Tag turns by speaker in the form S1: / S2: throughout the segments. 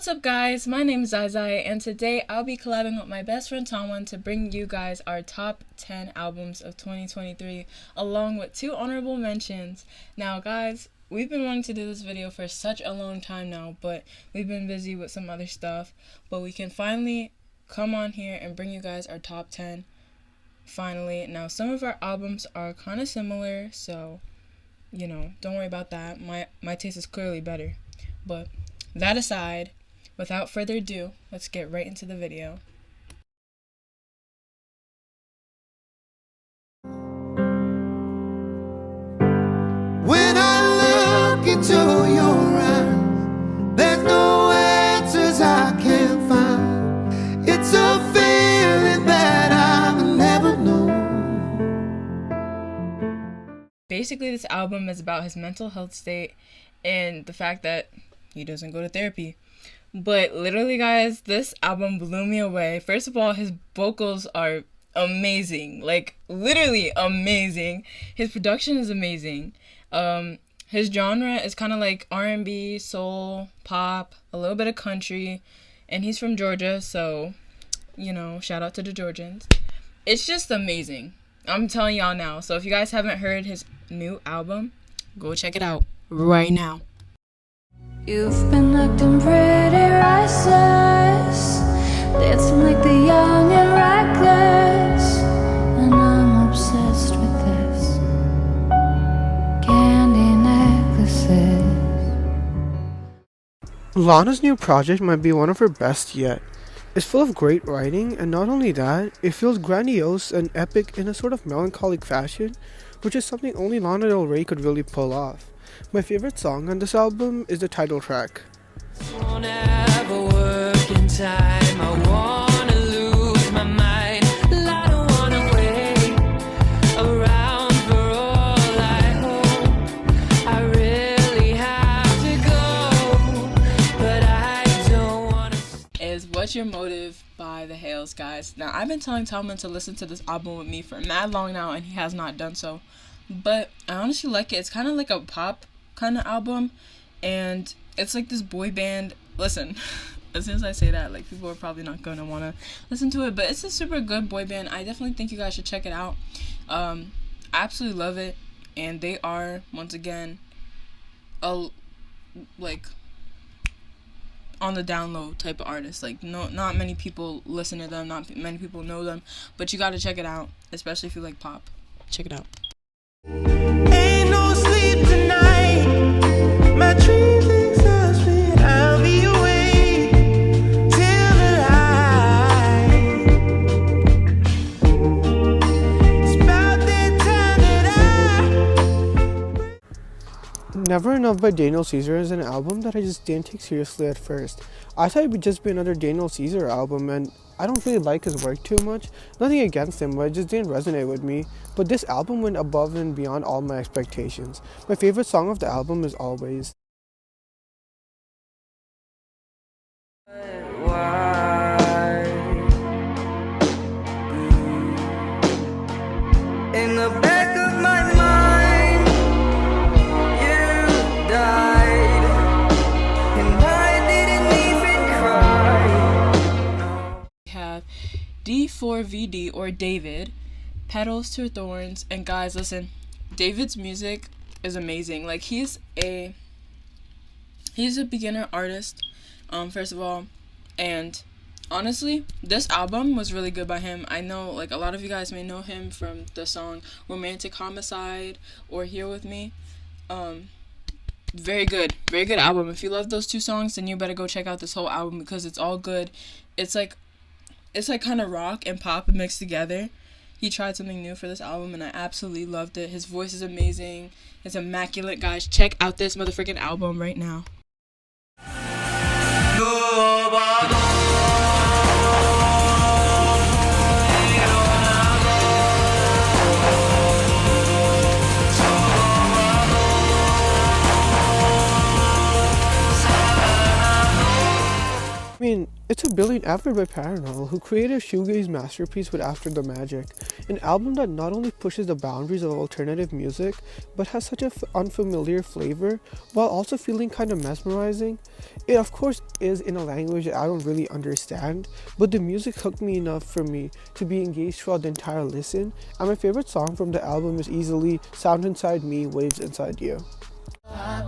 S1: What's up guys, my name is Zai and today I'll be collabing with my best friend Tanwin to bring you guys our top 10 albums of 2023 along with 2 honorable mentions. Now guys, we've been wanting to do this video for such a long time now, but we've been busy with some other stuff, but we can finally come on here and bring you guys our top 10 finally. Now some of our albums are kind of similar, so you know, don't worry about that. My taste is clearly better, but that aside, without further ado, let's get right into the video.
S2: When I look into your eyes, there's no answers I can find. It's a feeling that I've never known.
S1: Basically, this album is about his mental health state and the fact that he doesn't go to therapy. But literally, guys, this album blew me away. First of all, his vocals are amazing. Like, literally amazing. His production is amazing. His genre is kind of like R&B, soul, pop, a little bit of country. And he's from Georgia, so, you know, shout out to the Georgians. It's just amazing. I'm telling y'all now. So if you guys haven't heard his new album, go check it out right now.
S3: You've been acting pretty restless, dancing like the young and reckless, and I'm obsessed with this candy necklaces.
S4: Lana's new project might be one of her best yet. It's full of great writing, and not only that, it feels grandiose and epic in a sort of melancholic fashion, which is something only Lana Del Rey could really pull off. My favorite song on this album is the title track.
S5: Won't ever work in time. I wanna lose my mind. I don't wanna wait around for all I hope. I really have to go, but I don't wanna.
S1: Is What's Your Motive by The Hales, guys. Now, I've been telling Talman to listen to this album with me for mad long now, and he has not done so. But I honestly like it. It's kind of like a pop kind of album, and it's like this boy band. Listen, as soon as I say that, like, people are probably not gonna want to listen to it, but it's a super good boy band. I definitely think you guys should check it out. I absolutely love it, and they are, once again, like on the download type of artist. Like, not many people listen to them, not many people know them, but you gotta check it out, especially if you like pop. Check it out.
S2: Ain't no sleep tonight. My dreams exhaust me. I'll be awake till the light. It's about that time that
S4: Never Enough by Daniel Caesar is an album that I just didn't take seriously at first. I thought it would just be another Daniel Caesar album, and I don't really like his work too much. Nothing against him, but it just didn't resonate with me. But this album went above and beyond all my expectations. My favorite song of the album is Always.
S5: In the back of my mind, you died, and I didn't even cry.
S1: We have D4VD, or David, Petals to Thorns. And guys, listen, David's music is amazing. Like, he's a beginner artist, first of all, and honestly, this album was really good by him. I know, like, a lot of you guys may know him from the song Romantic Homicide or Here With Me. Very good album. If you love those 2 songs, then you better go check out this whole album, because it's all good. It's like kind of rock and pop mixed together. He tried something new for this album, and I absolutely loved it. His voice is amazing. It's immaculate, guys. Check out this motherfucking album right now.
S4: I mean, it's a brilliant effort by Paranol, who created a shoegaze masterpiece with After the Magic, an album that not only pushes the boundaries of alternative music, but has such an unfamiliar flavor, while also feeling kind of mesmerizing. It of course is in a language that I don't really understand, but the music hooked me enough for me to be engaged throughout the entire listen, and my favorite song from the album is easily Sound Inside Me, Waves Inside You.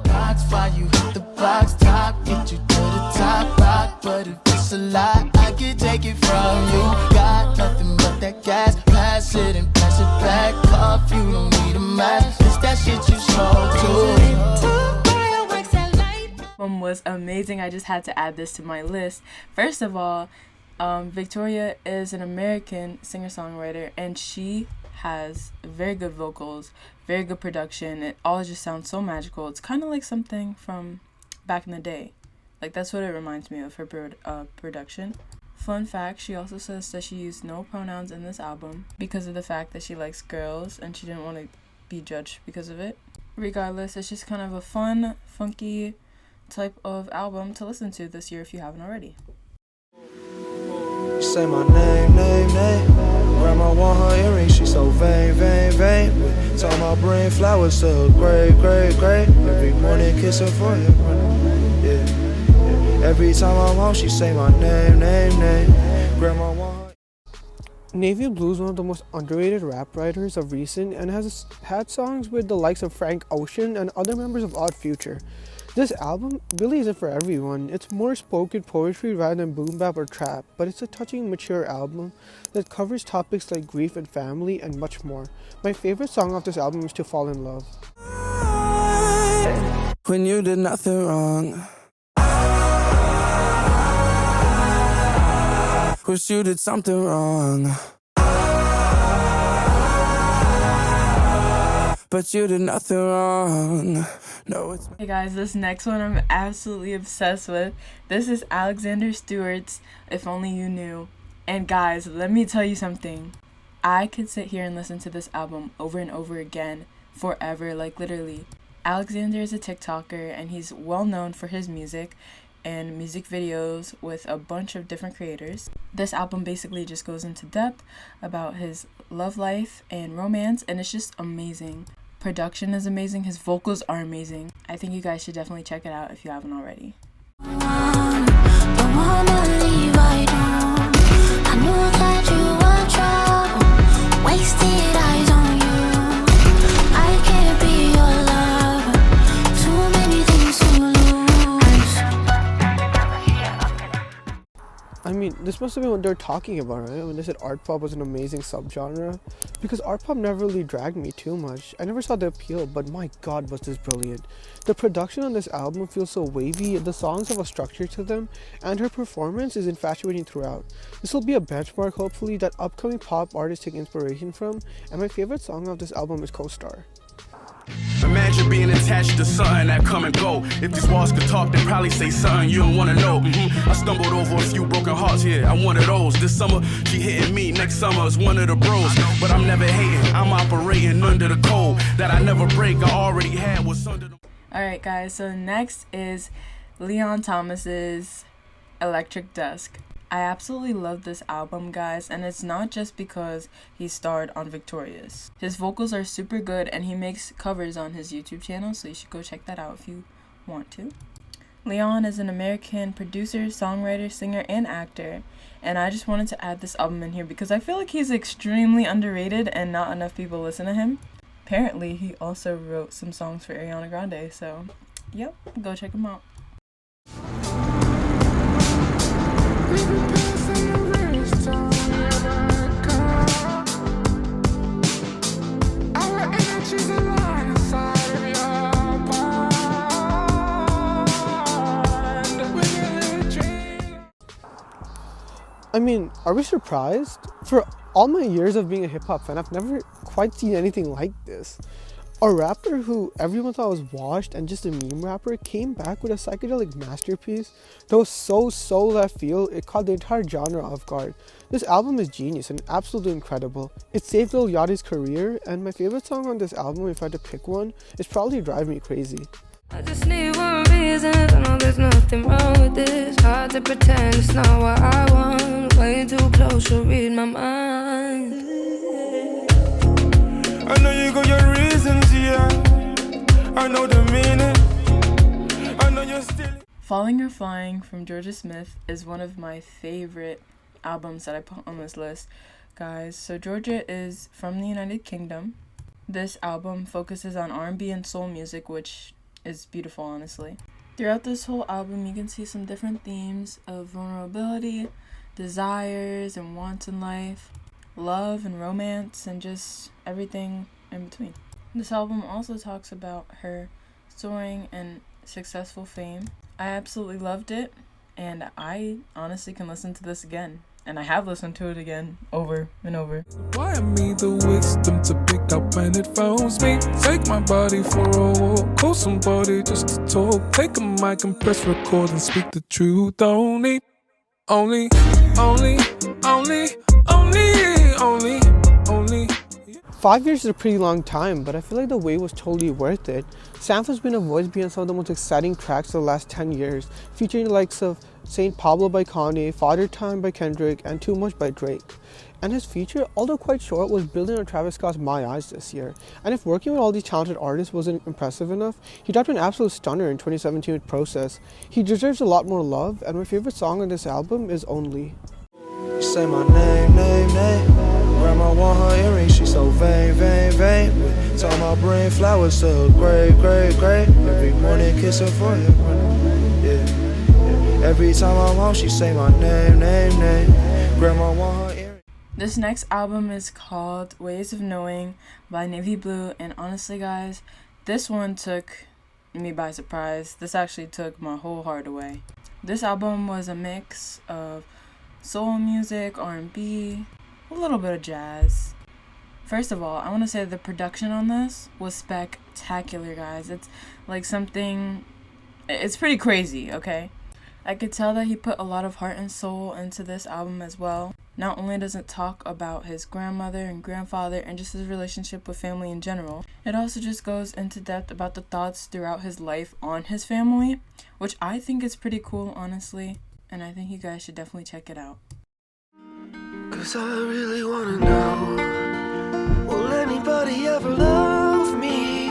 S2: Box while you hit the box top, get you to the top rock. But if it's a lie, I can take it from you. Got nothing but that gas, pass it and pass it back off. You don't need a mask, it's that shit you smoke too.
S1: Album was amazing. I just had to add this to my list. First of all, Victoria is an American singer-songwriter, and she has very good vocals, very good production. It all just sounds so magical. It's kind of like something from back in the day. Like, that's what it reminds me of, her production. Fun fact, she also says that she used no pronouns in this album because of the fact that she likes girls and she didn't want to be judged because of it. Regardless, it's just kind of a fun, funky type of album to listen to this year if you haven't already.
S6: Say my name. Grandma want her earrings, she so vain. Tell my brain flowers to her great. Every morning kiss her forehead, yeah. Every time I'm home, she say my name. Grandma want her.
S4: Navy Blue is one of the most underrated rap writers of recent and has had songs with the likes of Frank Ocean and other members of Odd Future. This album really isn't for everyone. It's more spoken poetry rather than boom bap or trap, but it's a touching, mature album that covers topics like grief and family and much more. My favorite song off this album is To Fall in Love.
S6: When you did nothing wrong, wish you did something wrong, but you did nothing wrong. No, it's...
S1: Hey guys, this next one I'm absolutely obsessed with. This is Alexander Stewart's If Only You Knew. And guys, let me tell you something. I could sit here and listen to this album over and over again forever, like literally. Alexander is a TikToker and he's well known for his music and music videos with a bunch of different creators. This album basically just goes into depth about his love life and romance, and it's just amazing. Production is amazing, his vocals are amazing. I think you guys should definitely check it out if you haven't already.
S4: I mean, this must have been what they're talking about, right? When they said art pop was an amazing subgenre. Because art pop never really dragged me too much. I never saw the appeal, but my god was this brilliant. The production on this album feels so wavy, the songs have a structure to them, and her performance is infatuating throughout. This will be a benchmark, hopefully, that upcoming pop artists take inspiration from, and my favorite song of this album is Co-Star.
S7: Imagine being attached to something that come and go. If these walls could talk, they'd probably say something you don't wanna know. I stumbled over a few broken hearts, yeah, I'm one of those. This summer, she hitting me, next summer is one of the bros. But I'm never hating, I'm operating under the code that I never break, I already had what's under the...
S1: Alright guys, so next is Leon Thomas's Electric Dusk. I absolutely love this album, guys, and it's not just because he starred on Victorious. His vocals are super good and he makes covers on his YouTube channel, so you should go check that out if you want to. Leon is an American producer, songwriter, singer, and actor, and I just wanted to add this album in here because I feel like he's extremely underrated and not enough people listen to him. Apparently, he also wrote some songs for Ariana Grande, so yep, go check him out.
S4: I mean, are we surprised? For all my years of being a hip-hop fan, I've never quite seen anything like this. A rapper who everyone thought was washed and just a meme rapper came back with a psychedelic masterpiece that was so left field, it caught the entire genre off guard. This album is genius and absolutely incredible. It saved Lil Yachty's career, and my favorite song on this album, if I had to pick one, is probably Drive Me Crazy.
S3: I just need one reason. I know there's nothing wrong with this. Hard to pretend it's not what I want. Way too close to read my mind.
S6: I know you got your reasons, yeah. I know the meaning. I know you're still.
S1: Falling or Flying from Georgia Smith is one of my favorite albums that I put on this list, guys. So Georgia is from the United Kingdom. This album focuses on R&B and soul music, which is beautiful, honestly. Throughout this whole album, you can see some different themes of vulnerability, desires and wants in life, love and romance, and just everything in between. This album also talks about her soaring and successful fame. I absolutely loved it, and I honestly can listen to this again. And I have listened to it again over and over.
S8: Why me the wisdom to pick up when it phones me? Take my body for a walk, call somebody just to talk. Take a mic and press record and speak the truth. Only.
S4: 5 years is a pretty long time, but I feel like the wait was totally worth it. Sanfo's been a voice behind some of the most exciting tracks of the last 10 years, featuring the likes of Saint Pablo by Kanye, Father Time by Kendrick, and Too Much by Drake. And his feature, although quite short, was building on Travis Scott's My Eyes this year. And if working with all these talented artists wasn't impressive enough, he dropped an absolute stunner in 2017 with Process. He deserves a lot more love, and my favorite song on this album is Only.
S6: You say my name. Grandma want her earrings, she so vain. Tell my brain flowers to her great. Every morning kiss her forehead, yeah. Every time I'm home, she say my name. Grandma want her earrings.
S1: This next album is called Ways of Knowing by Navy Blue, and honestly, guys, this one took me by surprise. This actually took my whole heart away. This album was a mix of soul music, R&B, a little bit of jazz. First of all, I want to say the production on this was spectacular, guys. It's like something, it's pretty crazy, okay? I could tell that he put a lot of heart and soul into this album as well. Not only does it talk about his grandmother and grandfather and just his relationship with family in general, it also just goes into depth about the thoughts throughout his life on his family, which I think is pretty cool, honestly, and I think you guys should definitely check it out.
S6: 'Cause I really wanna know, will anybody ever love me?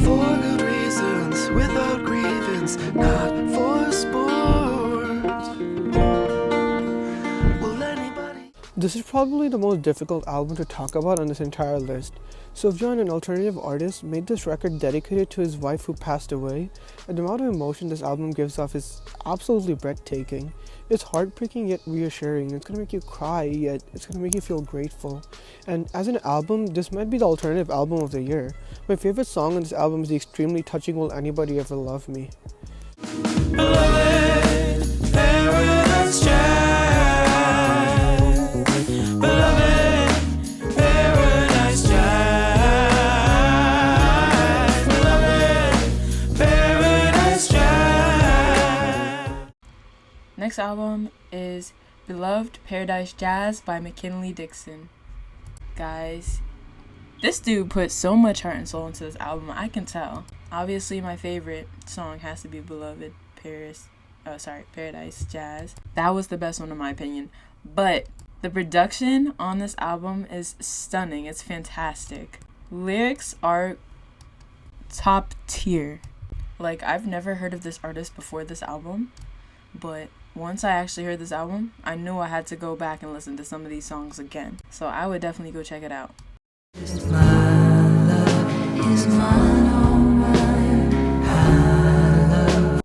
S6: For good reasons, without grievance, not for sport. Will anybody?
S4: This is probably the most difficult album to talk about on this entire list. Sufjan, an alternative artist, made this record dedicated to his wife who passed away, and the amount of emotion this album gives off is absolutely breathtaking. It's heartbreaking yet reassuring. It's gonna make you cry, yet it's gonna make you feel grateful. And as an album, this might be the alternative album of the year. My favorite song on this album is the extremely touching Will Anybody Ever Love Me?
S1: Next album is Beloved Paradise Jazz by McKinley Dixon. Guys, this dude put so much heart and soul into this album, I can tell. Obviously, my favorite song has to be Beloved Paradise Jazz. That was the best one in my opinion. But the production on this album is stunning. It's fantastic. Lyrics are top tier. Like, I've never heard of this artist before this album, but once I actually heard this album, I knew I had to go back and listen to some of these songs again. So I would definitely go check it out.
S3: Is my love, is mine, all mine. I love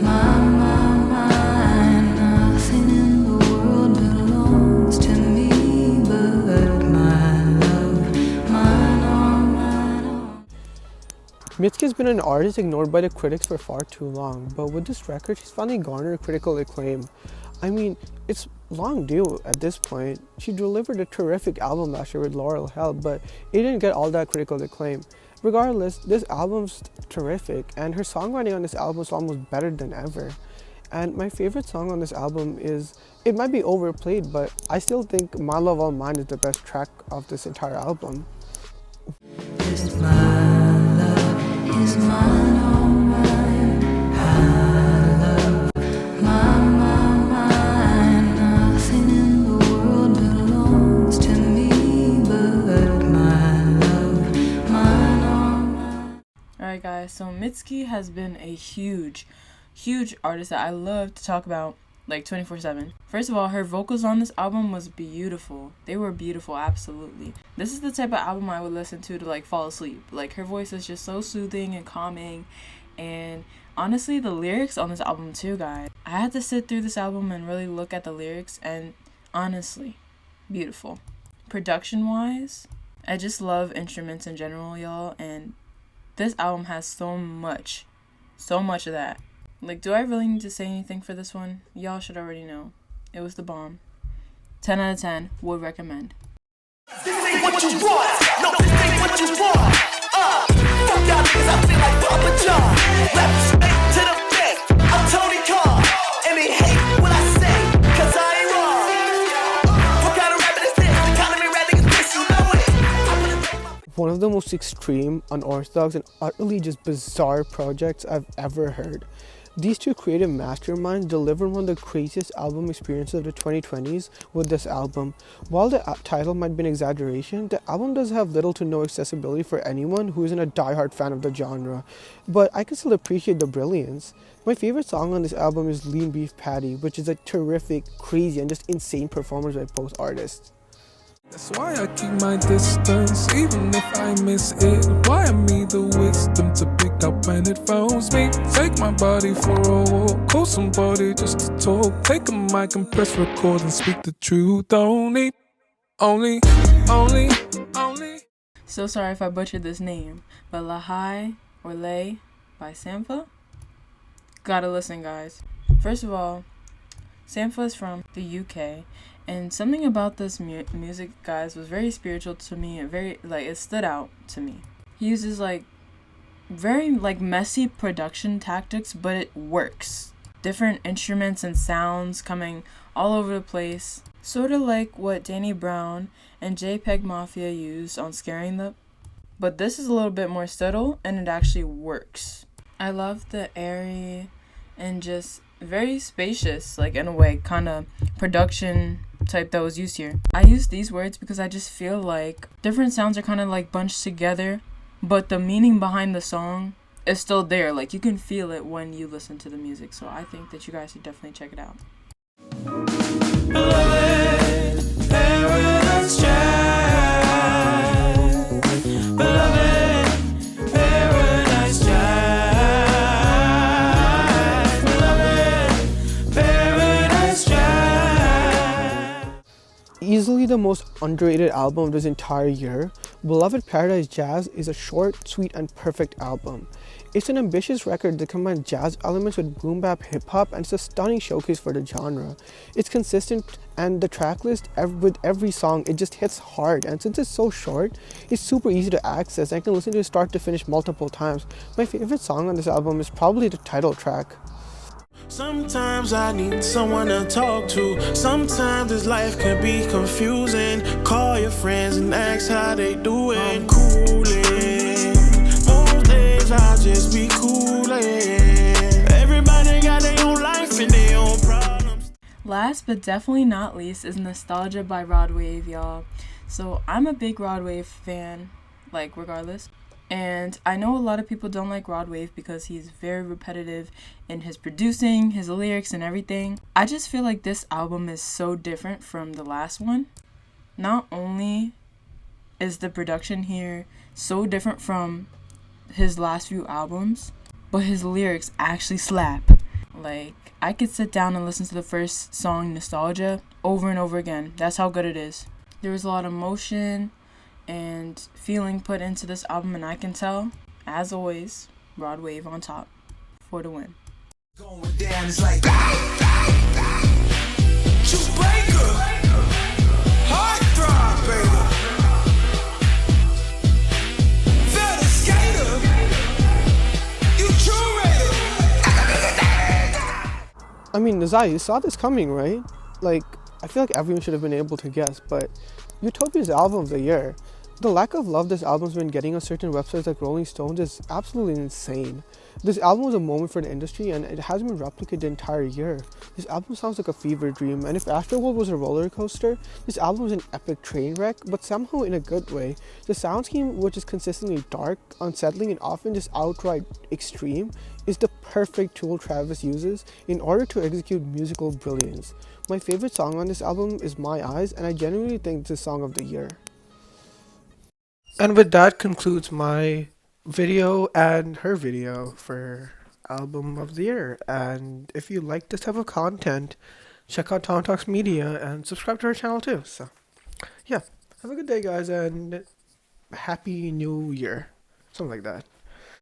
S3: mine. Nothing in the world belongs to me but my love, mine, all mine.
S4: Mitski's been an artist ignored by the critics for far too long, but with this record, she's finally garnered critical acclaim. I mean, it's long due at this point. She delivered a terrific album last year with Laurel Hell, but it didn't get all that critical acclaim. Regardless, this album's terrific, and her songwriting on this album is almost better than ever. And my favorite song on this album is, it might be overplayed, but I still think My Love All Mine is the best track of this entire album.
S3: Is my love, is mine.
S1: So Mitski has been a huge artist that I love to talk about like 24/7. First of all, her vocals on this album was beautiful. They were beautiful, absolutely. This is the type of album I would listen to like fall asleep. Like her voice is just so soothing and calming. And honestly, the lyrics on this album too, guys. I had to sit through this album and really look at the lyrics, and honestly, beautiful. Production wise, I just love instruments in general, y'all, and this album has so much of that. Like, do I really need to say anything for this one? Y'all should already know. It was the bomb. 10 out of 10, would recommend.
S9: This ain't what you want. No, this ain't what you want. Fuck y'all niggas, I feel like Papa John. Rap straight to the face. I'm Tony Khan. And they hate what I say, cause I ain't wrong. What kind of rapping is this? The kind of me rap niggas this, you know it.
S4: One of the most extreme, unorthodox, and utterly just bizarre projects I've ever heard. These two creative masterminds delivered one of the craziest album experiences of the 2020s with this album. While the title might be an exaggeration, the album does have little to no accessibility for anyone who isn't a diehard fan of the genre, but I can still appreciate the brilliance. My favorite song on this album is Lean Beef Patty, which is a terrific, crazy, and just insane performance by both artists.
S8: That's why I keep my distance, even if I miss it. Wire me the wisdom to pick up when it phones me. Take my body for a walk, call somebody just to talk. Take a mic and press record and speak the truth. Only.
S1: So sorry if I butchered this name, but Lahai or Lay by Sampha? Gotta listen, guys. First of all, Sampha is from the UK, and something about this music, guys, was very spiritual to me. It stood out to me. He uses very messy production tactics, but it works. Different instruments and sounds coming all over the place, sort of like what Danny Brown and JPEG Mafia used on Scaring the. But this is a little bit more subtle, and it actually works. I love the airy and just very spacious, in a way, kind of production type that was used here. I use these words because I just feel like different sounds are kind of bunched together, but the meaning behind the song is still there. You can feel it when you listen to the music. So I think that you guys should definitely check it out.
S5: Beloved, paradise child. Beloved, paradise child. Beloved, paradise child.
S4: Easily the most underrated album of this entire year, Beloved Paradise Jazz is a short, sweet, and perfect album. It's an ambitious record that combines jazz elements with boom bap hip hop, and it's a stunning showcase for the genre. It's consistent, and the track list with every song, it just hits hard, and since it's so short, it's super easy to access. I can listen to it start to finish multiple times. My favorite song on this album is probably the title track.
S6: Sometimes I need someone to talk to. Sometimes this life can be confusing. Call your friends and ask how they doing. I'm coolin'. Most days I'll just be coolin'. Everybody got their own life and their own problems.
S1: Last but definitely not least is Nostalgia by Rod Wave, y'all. So I'm a big Rod Wave fan, regardless. And I know a lot of people don't like Rod Wave because he's very repetitive in his producing, his lyrics, and everything. I just feel like this album is so different from the last one. Not only is the production here so different from his last few albums, but his lyrics actually slap. I could sit down and listen to the first song, Nostalgia, over and over again. That's how good it is. There was a lot of emotion and feeling put into this album, and I can tell, as always, Rod Wave on top for the win.
S9: Going down is like Shoebreaker, heart throb, baby. Feather skater, you true
S4: I mean, Nazai, you saw this coming, right? I feel like everyone should have been able to guess, but Utopia's album of the year. The lack of love this album's been getting on certain websites like Rolling Stones is absolutely insane. This album was a moment for the industry and it hasn't been replicated the entire year. This album sounds like a fever dream, and if Astroworld was a roller coaster, this album is an epic train wreck, but somehow in a good way. The sound scheme, which is consistently dark, unsettling, and often just outright extreme, is the perfect tool Travis uses in order to execute musical brilliance. My favorite song on this album is My Eyes, and I genuinely think it's the song of the year. And with that concludes my video and her video for album of the year. And if you like this type of content, check out Tom Talks Media and subscribe to our channel too. So yeah, have a good day guys, and happy new year, something like that.